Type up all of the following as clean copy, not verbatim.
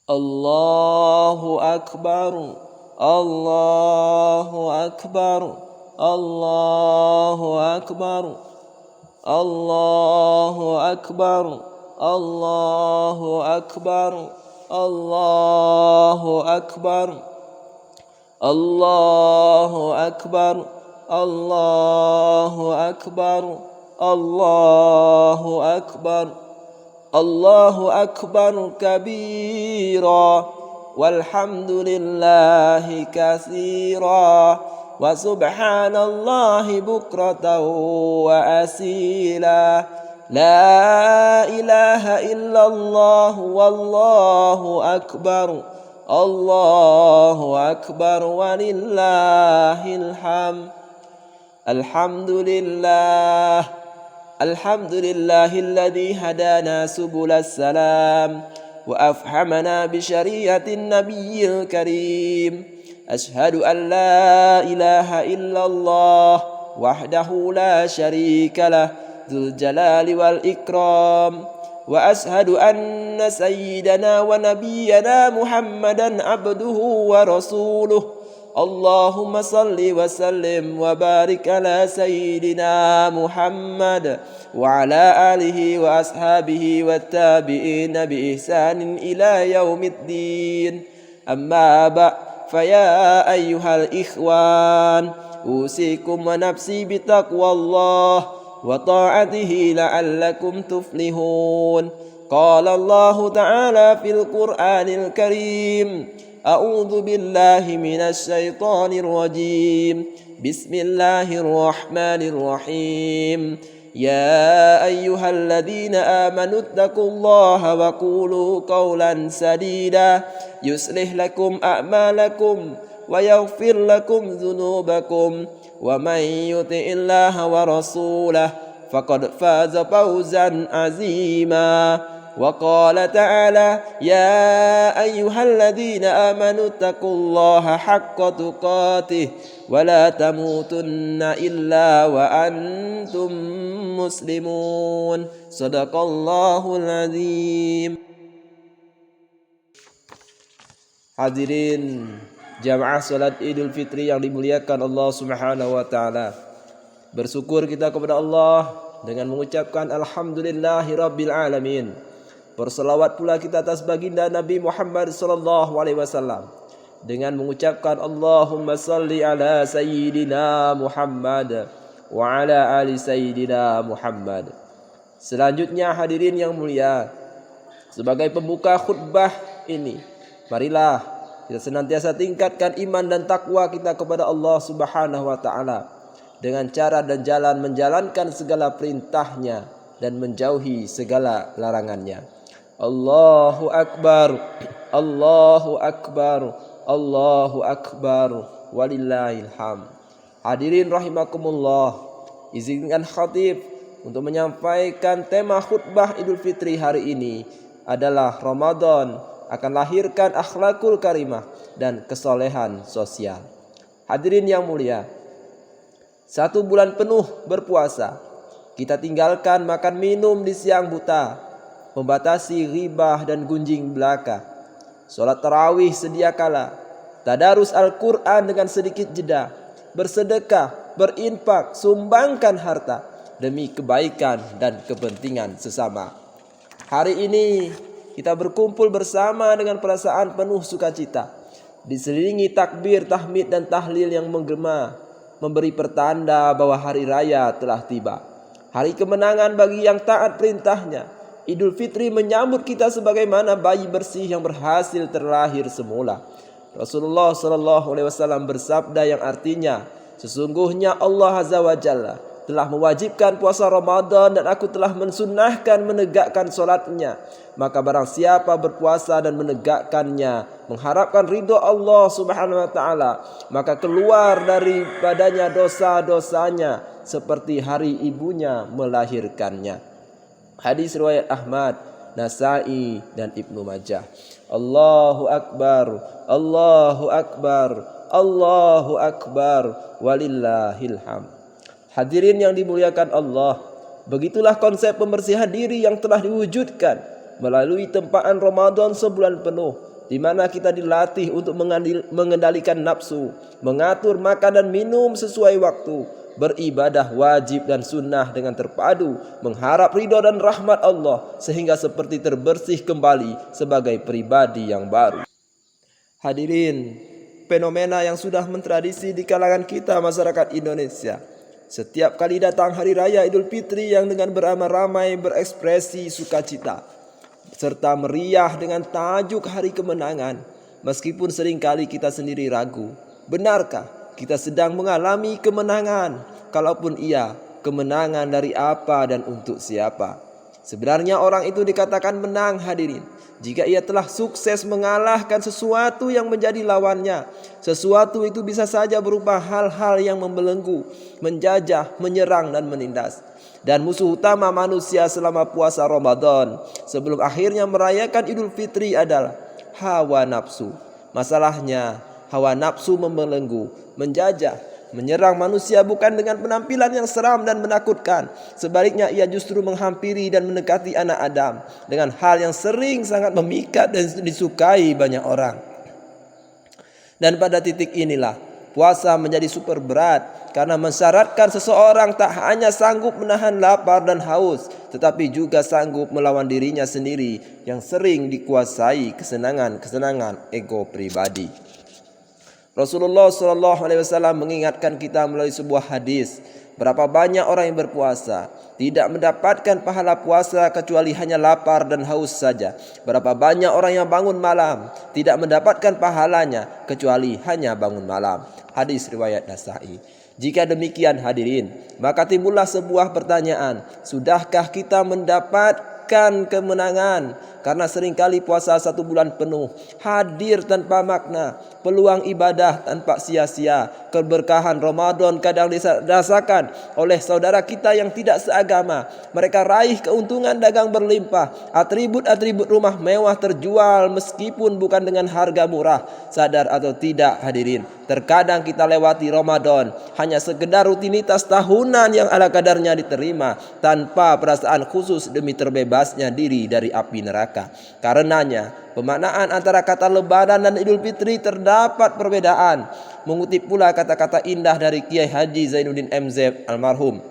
Allahu Akbar, Allahu Akbar, Allahu Akbar, Allahu Akbar, Allahu Akbar, Allahu Akbar, Allahu Akbar, Allahu Akbar, Allahu Akbar. Allahu Akbar kabira walhamdulillahi katsira wa subhanallahi bukratan wa asila. La ilaha illallah wallahu akbar. Allahu akbar walillahil hamd. Alhamdulillah. الحمد لله الذي هدانا سبل السلام وأفهمنا بشريعة النبي الكريم. أشهد أن لا إله إلا الله وحده لا شريك له ذو الجلال والإكرام. وأشهد أن سيدنا ونبينا محمدا عبده ورسوله. اللهم صل وسلم وبارك على سيدنا محمد وعلى آله وأصحابه والتابعين بإحسان إلى يوم الدين. أما بعد فيا أيها الإخوان أوصيكم ونفسي بتقوى الله وطاعته لعلكم تفلحون. قال الله تعالى في القرآن الكريم: أعوذ بالله من الشيطان الرجيم. بسم الله الرحمن الرحيم. يا أيها الذين آمنوا اتقوا الله وقولوا قولا سديدا يصلح لكم أعمالكم ويغفر لكم ذنوبكم ومن يطع الله ورسوله فقد فاز فوزا عظيما. وقال تعالى: يا أيها الذين آمنوا اتقوا الله حق تقاته ولا تموتن إلا وأنتم مسلمون. صدق الله العظيم. Hadirin jamaah salat Idul Fitri yang dimuliakan Allah Subhanahu wa taala. Bersyukur kita kepada Allah dengan mengucapkan alhamdulillahi rabbil alamin. Berselawat pula kita atas baginda Nabi Muhammad sallallahu alaihi wasallam dengan mengucapkan Allahumma salli ala sayyidina Muhammad wa ala ali sayyidina Muhammad. Selanjutnya hadirin yang mulia, sebagai pembuka khutbah ini, marilah kita senantiasa tingkatkan iman dan takwa kita kepada Allah Subhanahu wa taala dengan cara dan jalan menjalankan segala perintahnya dan menjauhi segala larangannya. Allahu Akbar, Allahu Akbar, Allahu Akbar, walillahil hamd. Hadirin rahimakumullah, izinkan khatib untuk menyampaikan tema khutbah Idul Fitri hari ini adalah Ramadan akan lahirkan akhlakul karimah dan kesolehan sosial. Hadirin yang mulia, 1 bulan penuh berpuasa, kita tinggalkan makan minum di siang buta, membatasi ghibah dan gunjing belaka, sholat tarawih sedia kala, tadarus Al-Quran dengan sedikit jeda, bersedekah, berinfak, sumbangkan harta demi kebaikan dan kepentingan sesama. Hari ini kita berkumpul bersama dengan perasaan penuh sukacita, diselilingi takbir, tahmid dan tahlil yang menggema, memberi pertanda bahwa hari raya telah tiba. Hari kemenangan bagi yang taat perintahnya. Idul Fitri menyambut kita sebagaimana bayi bersih yang berhasil terlahir semula. Rasulullah SAW bersabda yang artinya, sesungguhnya Allah Azza wa Jalla telah mewajibkan puasa Ramadan dan aku telah mensunnahkan menegakkan solatnya. Maka barang siapa berpuasa dan menegakkannya, mengharapkan ridho Allah Subhanahu wa taala, maka keluar daripadanya dosa-dosanya seperti hari ibunya melahirkannya. Hadis riwayat Ahmad, Nasa'i dan Ibnu Majah. Allahu Akbar, Allahu Akbar, Allahu Akbar, walillahil hamd. Hadirin yang dimuliakan Allah, begitulah konsep pembersihan diri yang telah diwujudkan melalui tempaan Ramadan sebulan penuh di mana kita dilatih untuk mengendalikan nafsu, mengatur makan dan minum sesuai waktu, beribadah wajib dan sunnah dengan terpadu, mengharap ridho dan rahmat Allah sehingga seperti terbersih kembali sebagai pribadi yang baru. Hadirin, fenomena yang sudah mentradisi di kalangan kita masyarakat Indonesia. Setiap kali datang hari raya Idul Fitri yang dengan beramai-ramai berekspresi sukacita serta meriah dengan tajuk hari kemenangan, meskipun seringkali kita sendiri ragu, benarkah kita sedang mengalami kemenangan? Kalaupun iya, kemenangan dari apa dan untuk siapa? Sebenarnya orang itu dikatakan menang, hadirin, jika ia telah sukses mengalahkan sesuatu yang menjadi lawannya. Sesuatu itu bisa saja berupa hal-hal yang membelenggu, menjajah, menyerang dan menindas. Dan musuh utama manusia selama puasa Ramadan sebelum akhirnya merayakan Idul Fitri adalah hawa nafsu. Masalahnya, hawa nafsu membelenggu, menjajah, menyerang manusia bukan dengan penampilan yang seram dan menakutkan. Sebaliknya ia justru menghampiri dan mendekati anak Adam dengan hal yang sering sangat memikat dan disukai banyak orang. Dan pada titik inilah puasa menjadi super berat karena mensyaratkan seseorang tak hanya sanggup menahan lapar dan haus, tetapi juga sanggup melawan dirinya sendiri yang sering dikuasai kesenangan-kesenangan ego pribadi. Rasulullah SAW mengingatkan kita melalui sebuah hadis, berapa banyak orang yang berpuasa tidak mendapatkan pahala puasa kecuali hanya lapar dan haus saja. Berapa banyak orang yang bangun malam tidak mendapatkan pahalanya kecuali hanya bangun malam. Hadis riwayat Nasa'i. Jika demikian hadirin, maka timbullah sebuah pertanyaan, sudahkah kita mendapatkan kemenangan? Karena seringkali puasa 1 bulan penuh hadir tanpa makna, peluang ibadah tanpa sia-sia. Keberkahan Ramadan kadang dirasakan oleh saudara kita yang tidak seagama. Mereka raih keuntungan dagang berlimpah, atribut-atribut rumah mewah terjual meskipun bukan dengan harga murah. Sadar atau tidak hadirin, terkadang kita lewati Ramadan hanya sekedar rutinitas tahunan yang ala kadarnya diterima tanpa perasaan khusus demi terbebasnya diri dari api neraka. Karenanya pemaknaan antara kata Lebaran dan Idul Fitri terdapat perbedaan. Mengutip pula kata-kata indah dari Kiai Haji Zainuddin MZ almarhum,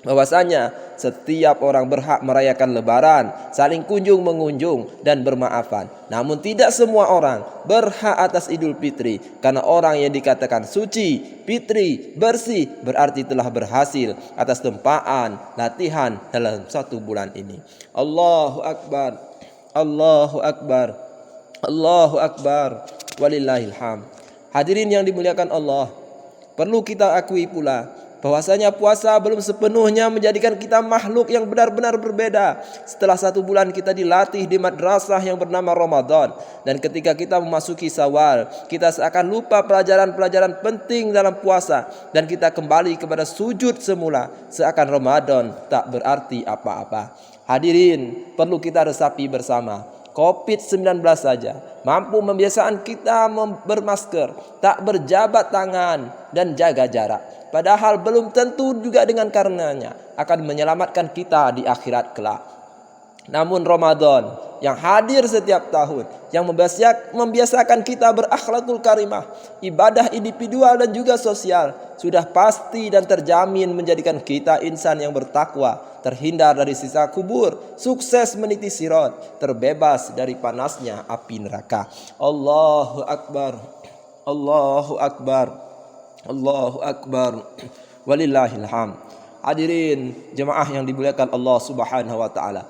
bahwasanya setiap orang berhak merayakan Lebaran, saling kunjung mengunjung dan bermaafan. Namun tidak semua orang berhak atas Idul Fitri, karena orang yang dikatakan suci, fitri, bersih berarti telah berhasil atas tempaan latihan dalam 1 bulan ini. Allahu Akbar, Allahu Akbar, Allahu Akbar, walillahil hamd. Hadirin yang dimuliakan Allah, perlu kita akui pula bahwasanya puasa belum sepenuhnya menjadikan kita makhluk yang benar-benar berbeda. Setelah 1 bulan kita dilatih di madrasah yang bernama Ramadan, dan ketika kita memasuki Syawal, kita seakan lupa pelajaran-pelajaran penting dalam puasa, dan kita kembali kepada sujud semula, seakan Ramadan tak berarti apa-apa. Hadirin, perlu kita resapi bersama, COVID-19 saja mampu membiasakan kita bermasker, tak berjabat tangan dan jaga jarak. Padahal belum tentu juga dengan karenanya akan menyelamatkan kita di akhirat kelak. Namun Ramadan yang hadir setiap tahun, yang membiasakan kita berakhlakul karimah, ibadah individual dan juga sosial, sudah pasti dan terjamin menjadikan kita insan yang bertakwa, terhindar dari siksa kubur, sukses meniti sirat, terbebas dari panasnya api neraka. Allahu Akbar, Allahu Akbar, Allahu Akbar, walillahil hamd. Hadirin jemaah yang dimuliakan Allah Subhanahu wa taala,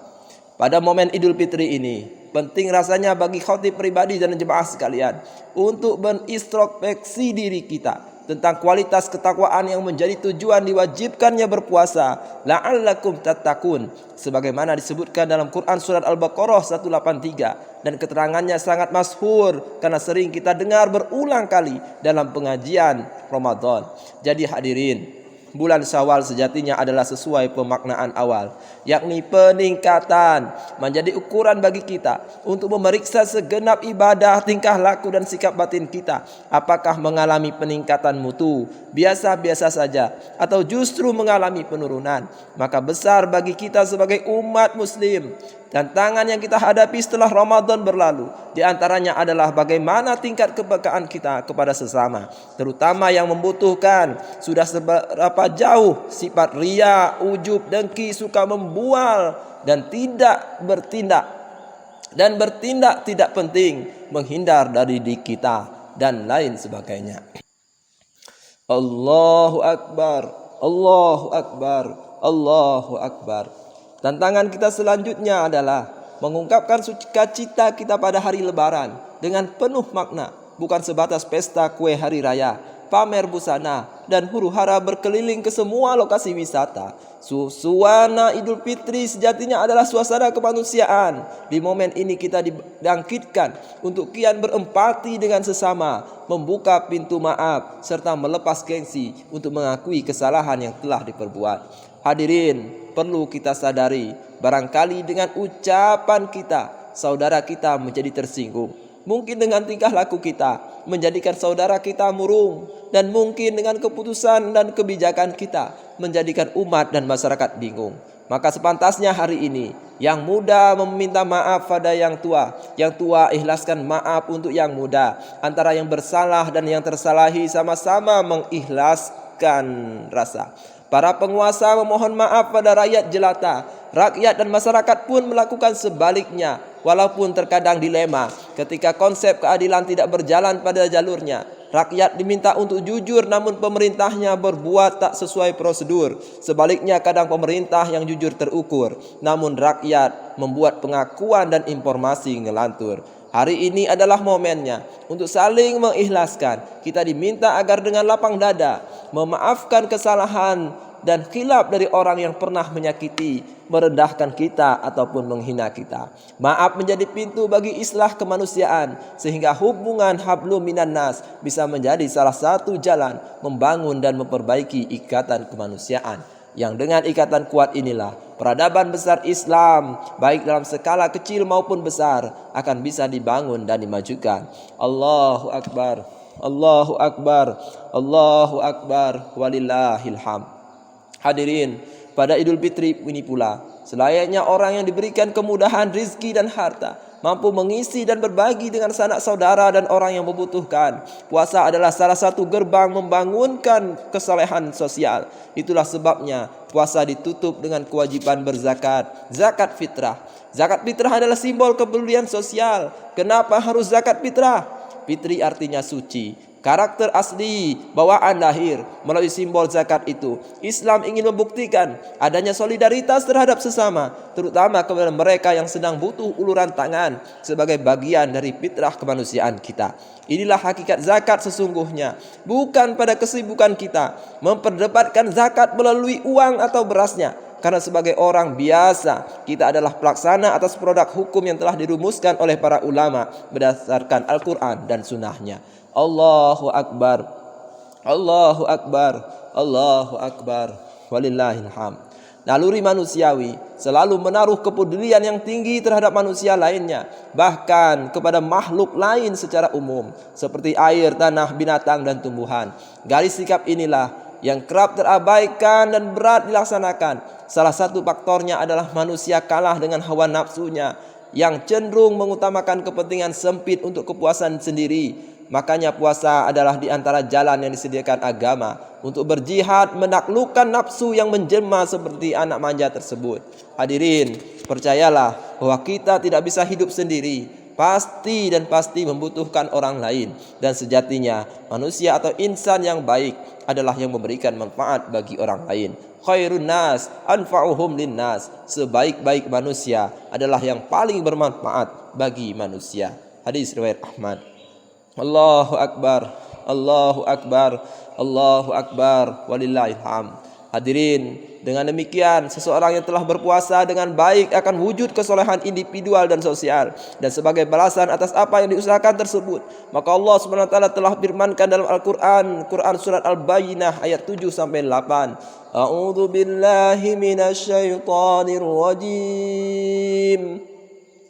pada momen Idul Fitri ini penting rasanya bagi khatib pribadi dan jemaah sekalian untuk berintrospeksi diri kita tentang kualitas ketakwaan yang menjadi tujuan diwajibkannya berpuasa, la'allakum tattaqun, sebagaimana disebutkan dalam Quran surat Al-Baqarah 183, dan keterangannya sangat masyhur karena sering kita dengar berulang kali dalam pengajian Ramadan. Jadi hadirin, bulan Syawal sejatinya adalah sesuai pemaknaan awal, yakni peningkatan, menjadi ukuran bagi kita untuk memeriksa segenap ibadah, tingkah laku dan sikap batin kita. Apakah mengalami peningkatan mutu, biasa-biasa saja, atau justru mengalami penurunan? Maka besar bagi kita sebagai umat muslim Tantangan yang kita hadapi setelah Ramadan berlalu, di antaranya adalah bagaimana tingkat kepekaan kita kepada sesama, terutama yang membutuhkan. Sudah seberapa jauh sifat riya, ujub, dengki, suka membual dan bertindak tidak penting, menghindar dari diri kita dan lain sebagainya. Allahu Akbar, Allahu Akbar, Allahu Akbar. Tantangan kita selanjutnya adalah mengungkapkan sukacita kita pada hari Lebaran dengan penuh makna, bukan sebatas pesta kue hari raya, pamer busana, dan huru-hara berkeliling ke semua lokasi wisata. Suasana Idul Fitri sejatinya adalah suasana kemanusiaan. Di momen ini kita dibangkitkan untuk kian berempati dengan sesama, membuka pintu maaf, serta melepas gengsi untuk mengakui kesalahan yang telah diperbuat. Hadirin, perlu kita sadari, barangkali dengan ucapan kita, saudara kita menjadi tersinggung. Mungkin dengan tingkah laku kita menjadikan saudara kita murung, dan mungkin dengan keputusan dan kebijakan kita menjadikan umat dan masyarakat bingung. Maka sepantasnya hari ini yang muda meminta maaf pada yang tua ikhlaskan maaf untuk yang muda. Antara yang bersalah dan yang tersalahi sama-sama mengikhlaskan rasa. Para penguasa memohon maaf pada rakyat jelata. Rakyat dan masyarakat pun melakukan sebaliknya. Walaupun terkadang dilema ketika konsep keadilan tidak berjalan pada jalurnya. Rakyat diminta untuk jujur, namun pemerintahnya berbuat tak sesuai prosedur. Sebaliknya kadang pemerintah yang jujur terukur, namun rakyat membuat pengakuan dan informasi ngelantur. Hari ini adalah momennya untuk saling mengikhlaskan. Kita diminta agar dengan lapang dada memaafkan kesalahan dan khilaf dari orang yang pernah menyakiti, merendahkan kita ataupun menghina kita. Maaf menjadi pintu bagi islah kemanusiaan, sehingga hubungan hablum minan nas bisa menjadi salah satu jalan membangun dan memperbaiki ikatan kemanusiaan. Yang dengan ikatan kuat inilah peradaban besar Islam, baik dalam skala kecil maupun besar, akan bisa dibangun dan dimajukan. Allahu Akbar, Allahu Akbar, Allahu Akbar, walillahil hamd. Hadirin, pada Idul Fitri ini pula, selayaknya orang yang diberikan kemudahan rizki dan harta, mampu mengisi dan berbagi dengan sanak saudara dan orang yang membutuhkan. Puasa adalah salah satu gerbang membangunkan kesalehan sosial. Itulah sebabnya puasa ditutup dengan kewajiban berzakat, zakat fitrah. Zakat fitrah adalah simbol kepedulian sosial. Kenapa harus zakat fitrah? Fitri artinya suci. Karakter asli bawaan lahir. Melalui simbol zakat itu, Islam ingin membuktikan adanya solidaritas terhadap sesama, terutama kepada mereka yang sedang butuh uluran tangan, sebagai bagian dari fitrah kemanusiaan kita. Inilah hakikat zakat sesungguhnya, bukan pada kesibukan kita memperdebatkan zakat melalui uang atau berasnya. Karena sebagai orang biasa, kita adalah pelaksana atas produk hukum yang telah dirumuskan oleh para ulama berdasarkan Al-Quran dan sunnahnya. Allahu Akbar, Allahu Akbar, Allahu Akbar, walillahil hamd. Naluri manusiawi selalu menaruh kepedulian yang tinggi terhadap manusia lainnya, bahkan kepada makhluk lain secara umum, seperti air, tanah, binatang, dan tumbuhan. Garis sikap inilah yang kerap terabaikan dan berat dilaksanakan. Salah satu faktornya adalah manusia kalah dengan hawa nafsunya yang cenderung mengutamakan kepentingan sempit untuk kepuasan sendiri. Makanya puasa adalah di antara jalan yang disediakan agama untuk berjihad menaklukkan nafsu yang menjelma seperti anak manja tersebut. Hadirin, percayalah bahwa kita tidak bisa hidup sendiri. Pasti membutuhkan orang lain. Dan sejatinya manusia atau insan yang baik adalah yang memberikan manfaat bagi orang lain. Khairun nas anfa'uhum linnas. Sebaik-baik manusia adalah yang paling bermanfaat bagi manusia. Hadis riwayat Ahmad. Allahu Akbar, Allahu Akbar, Allahu Akbar, walillahil hamd. Hadirin, dengan demikian seseorang yang telah berpuasa dengan baik akan wujud kesolehan individual dan sosial, dan sebagai balasan atas apa yang diusahakan tersebut, maka Allah SWT telah firmankan dalam Al-Quran, Quran surat Al-Bayyinah ayat 7-8. A'udzu billahi minasyaitonir rajim.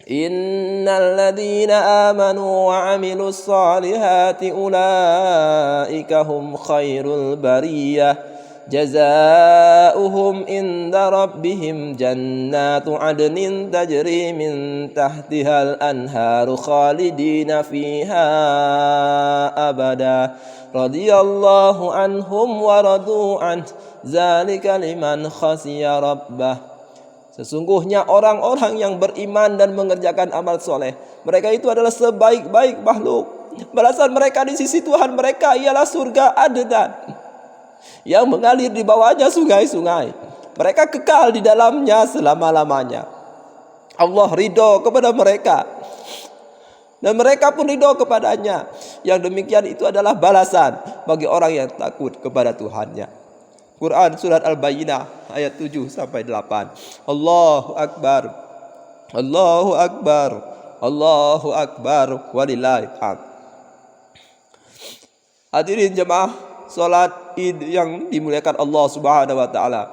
Innal ladzina amanu wa 'amilus solihati ulaika hum khairul bariyah Jazaohum inda rabbihim jannatu adnin tajri min tahtihal anharu khalidina fiha abada radhiyallahu anhum wa radu an zalika liman khasiya rabbah. Sesungguhnya orang-orang yang beriman dan mengerjakan amal soleh, mereka itu adalah sebaik-baik makhluk. Balasan mereka di sisi Tuhan mereka ialah surga Adnan yang mengalir di bawahnya sungai-sungai. Mereka kekal di dalamnya selama-lamanya. Allah ridho kepada mereka dan mereka pun ridho kepadanya. Yang demikian itu adalah balasan bagi orang yang takut kepada Tuhannya. Quran surat Al-Bayyinah ayat 7 sampai 8. Allahu Akbar. Allahu Akbar. Allahu Akbar walillahil hamd. Hadirin jemaah salat Id yang dimuliakan Allah Subhanahu wa taala.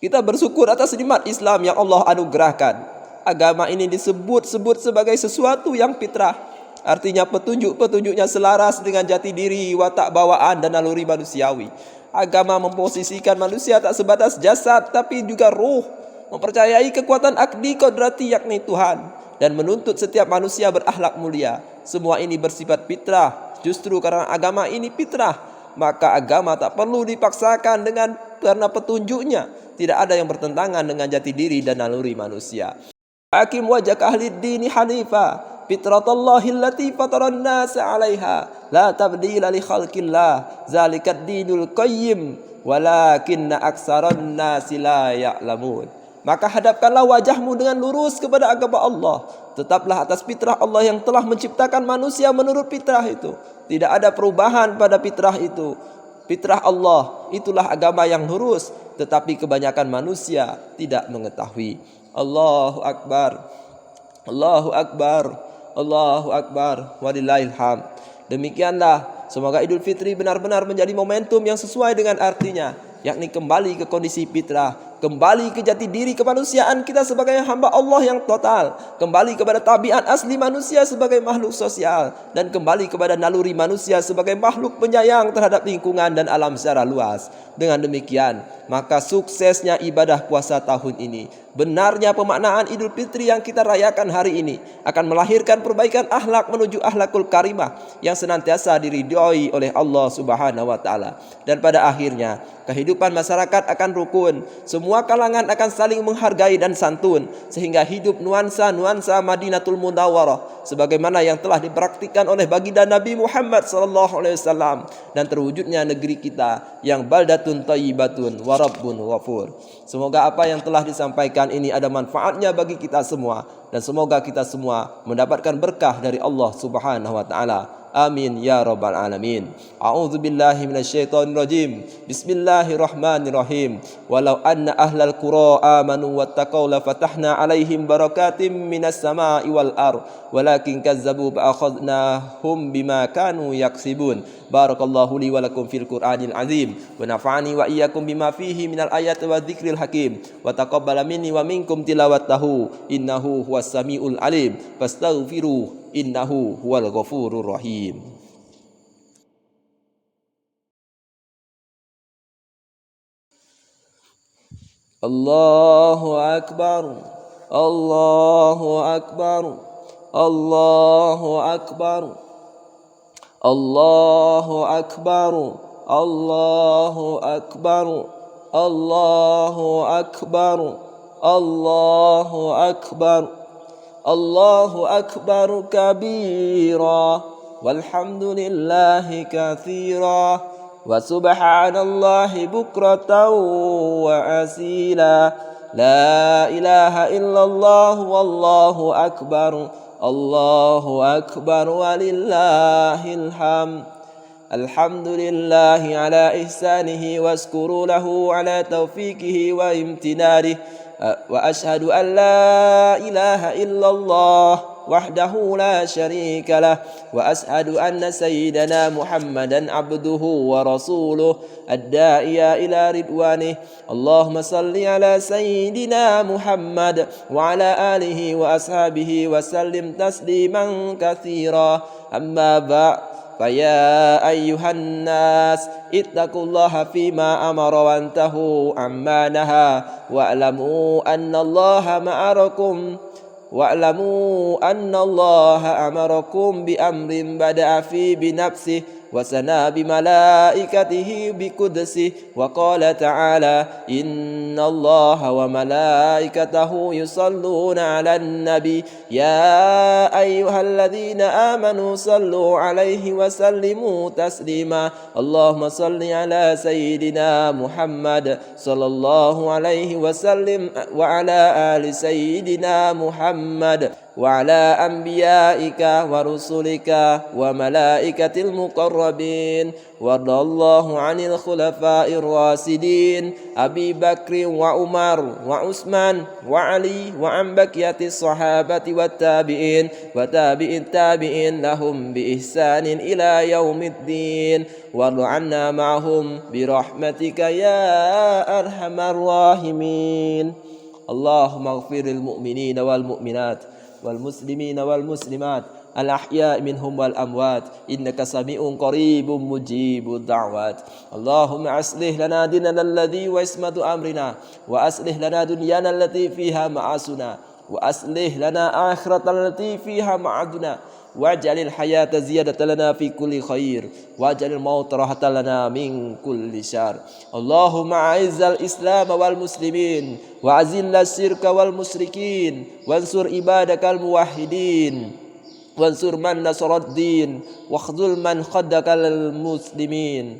Kita bersyukur atas nikmat Islam yang Allah anugerahkan. Agama ini disebut-sebut sebagai sesuatu yang fitrah. Artinya petunjuk-petunjuknya selaras dengan jati diri, watak bawaan dan naluri manusiawi. Agama memposisikan manusia tak sebatas jasad tapi juga ruh, mempercayai kekuatan akdi kodrati yakni Tuhan, dan menuntut setiap manusia berakhlak mulia. Semua ini bersifat fitrah. Justru karena agama ini fitrah, maka agama tak perlu dipaksakan karena petunjuknya tidak ada yang bertentangan dengan jati diri dan naluri manusia. Hakim wajah ahli dini hanifa fitratallahi allati fataran nasa 'alaiha la tabdila li khalqillah zalikad dinul qayyim walakinna aksaran nasi la ya'lamun. Maka hadapkanlah wajahmu dengan lurus kepada agama Allah. Tetaplah atas fitrah Allah yang telah menciptakan manusia menurut fitrah itu. Tidak ada perubahan pada fitrah itu. Fitrah Allah itulah agama yang lurus, tetapi kebanyakan manusia tidak mengetahui. Allahu Akbar. Allahu Akbar. Allahu Akbar walillahil hamd. Demikianlah semoga Idul Fitri benar-benar menjadi momentum yang sesuai dengan artinya, yakni kembali ke kondisi fitrah, kembali ke jati diri kemanusiaan kita sebagai hamba Allah yang total, kembali kepada tabiat asli manusia sebagai makhluk sosial, dan kembali kepada naluri manusia sebagai makhluk penyayang terhadap lingkungan dan alam secara luas. Dengan demikian, maka suksesnya ibadah puasa tahun ini, benarnya pemaknaan Idul Fitri yang kita rayakan hari ini akan melahirkan perbaikan akhlak menuju akhlakul karimah yang senantiasa diridhoi oleh Allah Subhanahu wa taala. Dan pada akhirnya kehidupan masyarakat akan rukun, semua kalangan akan saling menghargai dan santun, sehingga hidup nuansa-nuansa Madinatul Munawwarah sebagaimana yang telah dipraktikkan oleh baginda Nabi Muhammad SAW, dan terwujudnya negeri kita yang baldatun thayyibatun wa rabbun ghafur. Semoga apa yang telah disampaikan ini ada manfaatnya bagi kita semua, dan semoga kita semua mendapatkan berkah dari Allah Subhanahu wa taala. Amin ya rabbal alamin. A'udzu billahi minasyaitonir rajim. Bismillahirrahmanirrahim. Walau anna ahlal qura amanu wattaqau la fatahna 'alaihim barakatim minas sama'i wal ardh walakin kazzabu fa akhadnahum bima kanu yaksibun. Barakallahu li wa lakum fil Qur'anil azim wa nafa'ani wa iyyakum bima fihi minal ayati wa dzikril hakim wa taqabbala minni wa minkum tilawatahu innahu huwas samiul alim fastaghfiruh innahu huwal ghafurur rahim. Allahu akbar. Allahu akbar. Allahu akbar. Allahu akbar. Allahu akbar. Allahu akbar. Allahu akbar. Allahu akbar kabira walhamdulillahi katsira wa subhanallahi bukratan wa asila. La ilaha illallah wallahu akbar. Allahu akbar walillahil hamd. Alhamdulillahi ala ihsanihi waskuru lahu ala taufiqihi wa imtinanihi. Wa ashhadu an la ilaha illallah وحده لا شريك له وأشهد أن سيدنا محمدا عبده ورسوله الداعي إلى رضوانه اللهم صل على سيدنا محمد وعلى آله وأصحابه وسلم تسليما كثيرا أما بعد فيا أيها الناس اتقوا الله فيما أمر وانتهوا عما نهى واعلموا أن الله أمركم بأمر بدأ فيه بنفسه وثنى بملائكته بقدسه وقال تعالى إن الله وملائكته يصلون على النبي يا أيها الذين آمنوا صلوا عليه وسلموا تسليما اللهم صل على سيدنا محمد صلى الله عليه وسلم وعلى آل سيدنا محمد وعلى أنبيائك ورسلك وملائكة المقربين وارض الله عن الخلفاء الراشدين أبي بكر وعمر وعثمان وعلي وعن بقية الصحابة والتابعين وتابع التابعين لهم بإحسان إلى يوم الدين وارض عنا معهم برحمتك يا أرحم الراحمين اللهم اغفر للمؤمنين والمؤمنات والمسلمين والمسلمات الأحياء منهم والأموات إنك سميع قريب مجيب الدعوات اللهم أصلح لنا ديننا الذي وعصمة أمرنا وأصلح لنا دنيانا التي فيها معاشنا وأصلح لنا آخرة التي فيها معادنا واجعل الحياة زيادة لنا في كل خير واجعل الموت راحة لنا من كل شر اللهم أعز الإسلام والمسلمين وأذل الشرك والمشركين وانصر عبادك الموحدين وانصر من نصر الدين واخذل من خدك المسلمين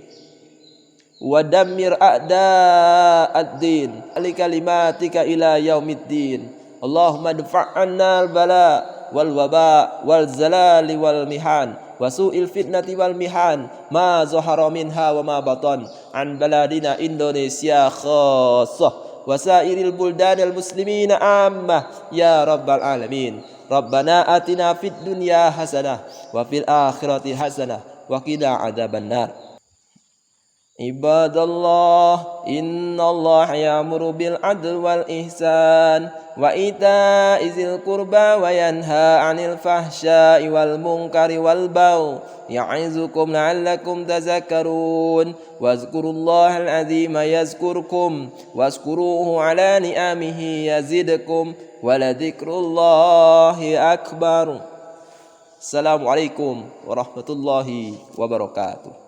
ودمر أعداء الدين لكلماتك إلى يوم الدين اللهم ادفع عنا البلاء والوباء والزلال والمحن وسوء الفتنة والمحن ما ظهر منها وما بطن عن بلادنا إندونيسيا خاصة وسائر البلدان المسلمين عامة يا رب العالمين ربنا آتنا في الدنيا حسنة وفي الآخرة حسنة وقنا عذاب النار عباد الله إن الله يأمر بالعدل والإحسان وإيتاء ذي القربى وينهى عن الفحشاء والمنكر والبغي يعظكم لعلكم تذكرون واذكروا الله العظيم يذكركم واشكروه على نعمه يزدكم ولذكر الله أكبر السلام عليكم ورحمة الله وبركاته